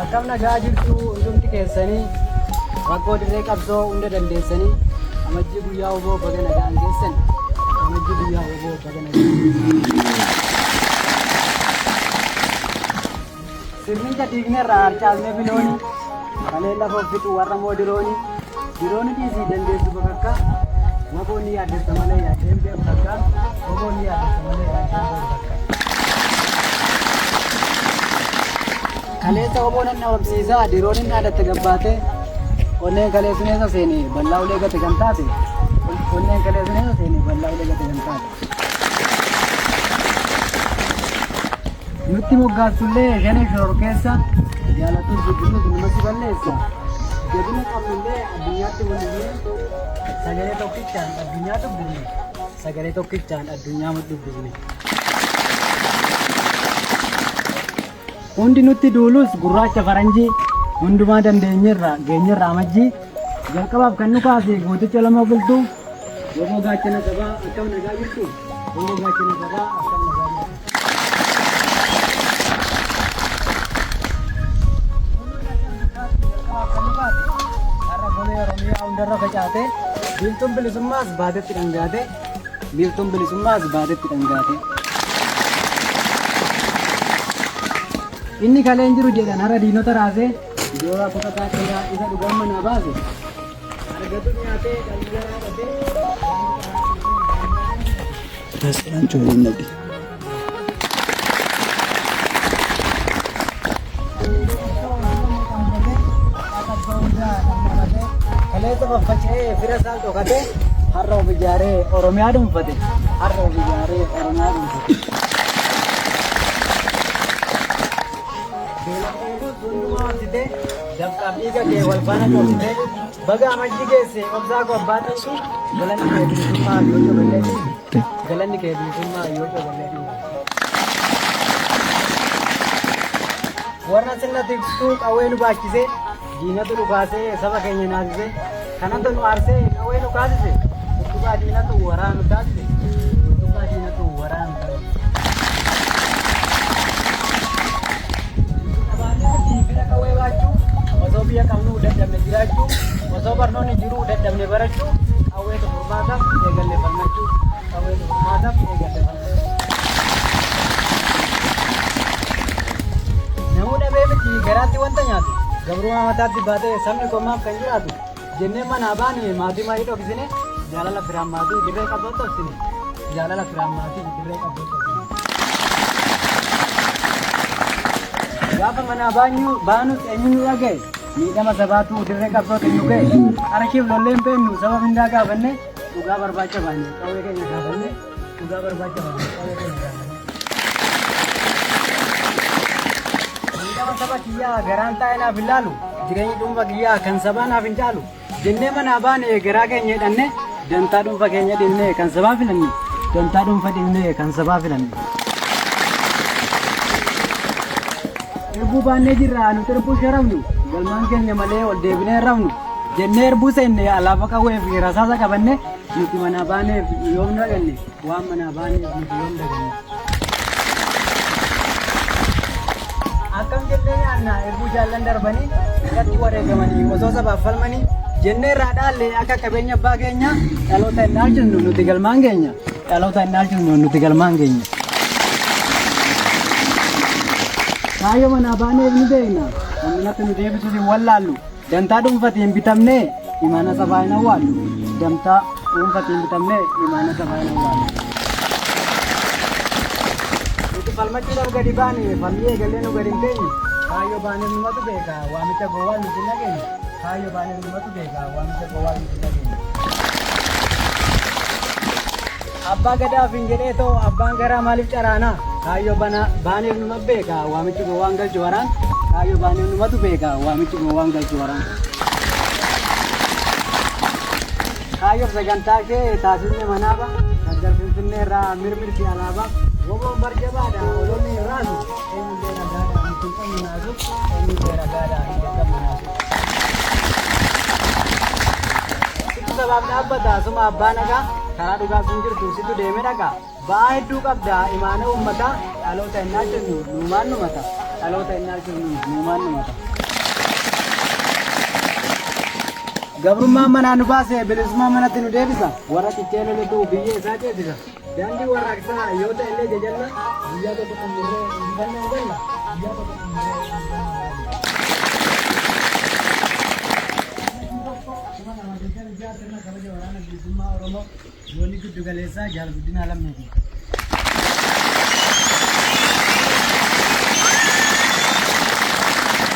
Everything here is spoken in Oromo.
Akkam nagaa jirtu hundumti keessanii rakkoo dirree qabsoo hunda dandeessanii amajjii guyyaa oboo baga nagaan geessan amajjii guyyaa oboo baga nagaan sirnicha dhiigne irraa harcaasnee filooni kalee lafa offitu warra moodirooni dirooni dhiisii dandeessu bakakka waboonni yaaddessa malee yaaddeen beeku takka waboonni yaaddessa malee yaaddeen beeku takka kaleessa oboon na horsiisaa diroon inni aadatte gabbaate onneen kaleessineessa seeni bal'aa ulee gate kan taate onneen kaleessineessa seeni bal'aa ulee gate kan taate nutti moggaasullee shanii shoror keessa jaalatuuf guddisuuf namatti balleessa jedhina qabnullee addunyaatti mul'isne sagalee tokkichaan addunyaa dubbifne sagalee tokkichaan addunyaa dubbifne. Hundi nutti duulus gurraacha faranjii hundumaa dandeenyerra geenyerra amajjii jalqabaaf kan nu kaase gooticha lama bultuu yommuu gaachana sabaa akkam nagaa jirtu yommuu gaachana sabaa akkam nagaa jirtu. Har'a golee Oromiyaa hundarra facaate biiftuun bilisummaas baatetti dhangaate biiftuun bilisummaas baatetti dhangaate. Inni kaleen jiru jedhan har'a diinota raasee ijoolaa kutataa keeraa isa dhugaan manaa baase argatu nyaatee dhallisaa dhabee. Taasisan cooliin nadi. Kaleessa faffaca'ee fira isaa dhokatee har'a of ijaaree Oromiyaa dhuunfate har'a of ijaaree Oromiyaa dhuunfate. Dabqaaf dhiiga kee wal faana qoositee baga amajjii geesse obsaa koo abbaa dhiisu galanni kee bilisummaa yoo coballee galanni kee bilisummaa yoo coballee warra sirna tiksuu qawwee nu baachisee diinatu dhukaasee saba keenya naasisee kanatu nu aarsee qawwee nu kaasise utubaa diinatu waraanu taasise utubaa diinatu waraanu taasise. Osoo biyya qabnu dadhabne jiraachuu osoo barnoonni jiru dadhabne barachuu qawweetu furmaataaf eegalle falmachuu qawweetu furmaataaf eegalle falmachuu. Namuu dhabee miti garaatti wanta nyaatu gabrummaa mataatti baatee sabni komaaf kan jiraatu jennee manaa baane maatii maayii dhokisine jaalala firaan maatii dirree qabdootti obsine jaalala firaan maatii dirree qabdootti obsine. Gaafa manaa baanus eenyuun dhagaye miidhama sabaatu dirree qabdootti nu ga'e qarshiif lolleen beennu saba mindaa gaafanne dhugaa barbaacha baane qawwee keenya gaafanne dhugaa barbaacha baane qawwee keenya gaafanne. Miidhama saba kiyyaa garaan taa'e naaf hin laalu jireenyi dhuunfa kiyyaa kan sabaa naaf hin caalu jennee manaa baane garaa keenya hidhanne dantaa dhuunfa keenya dhinnee kan sabaa filanne dantaa dhuunfa dhinnee kan sabaa filanne. Erbuu baannee jirra nuti erbuu sharamnu galmaan keenya malee ol deebinee rafnu jennee erbuu seenne alaabaa qawwee fi rasaasa qabanne nuti manaa baaneef yoom dhaganne waan manaa baaneef nuti yoom dhaganne. Akkam jennee nyaanna erbuu jaallan darbanii irratti wareegamanii osoo sabaaf falmanii jennee irraa dhaalle akka qabeenya abbaa keenya dhaloota hin dhaalchifnu nuti galmaan keenya dhaloota hin dhaalchifnu nuti galmaan keenya. Kaayyoo manaa baaneef ni beekna hamminatti nu deebisuus hin wallaallu dantaa dhuunfatiin bitamnee imaana sabaa hin awwaallu dantaa dhuunfatiin bitamnee imaana sabaa hin awwaallu. Nuti falmachuudhaaf gadi baane falmii eegallee nu gadi hin teenye kaayyoo baaneef numatu beeka waamicha gowwaa nuti hin dhageenye kaayyoo baaneef numatu beeka waamicha gowwaa nuti hin dhageenye. Abbaa gadaaf hin jedhee too abbaan garaa maaliif caraanaa? Kaayyoo baaneef numa beeka waamichi gowwaan galchu waraan kaayyoo baaneef numatu beeka waamichi gowwaan galchu waraan. Kaayyoo sagantaa kee taasisne manaaba Agar Finfinnee irraa mirmirti alaabaa woboon barjabaadha oloonni irraasu eenyu beera gaadhaa miti qaminaasu eenyu beera gaadhaa hin qaminaasu. Situ sabaaf dhaabbata asuma abbaan dhagaa karaa dhugaa sun jirtu situ deeme dhagaa ba'aa hedduu qabda imaana uummataa dhaloota innaa jirnu nuumaan numata dhaloota innaa jirnu nuumaan numata. Gabrummaan manaa nu baase bilisummaa manatti nu deebisa warra xiqqee lolutu biyyee isaa ceesisa daandii warraaqsaa yoo ta'e illee jajalla guyyaa tokko xumurree injifannoo galla guyyaa tokko xumurree injifannoo galla. Oromoo yoonni giddu galeessaa jaal guddinaa lammeeti.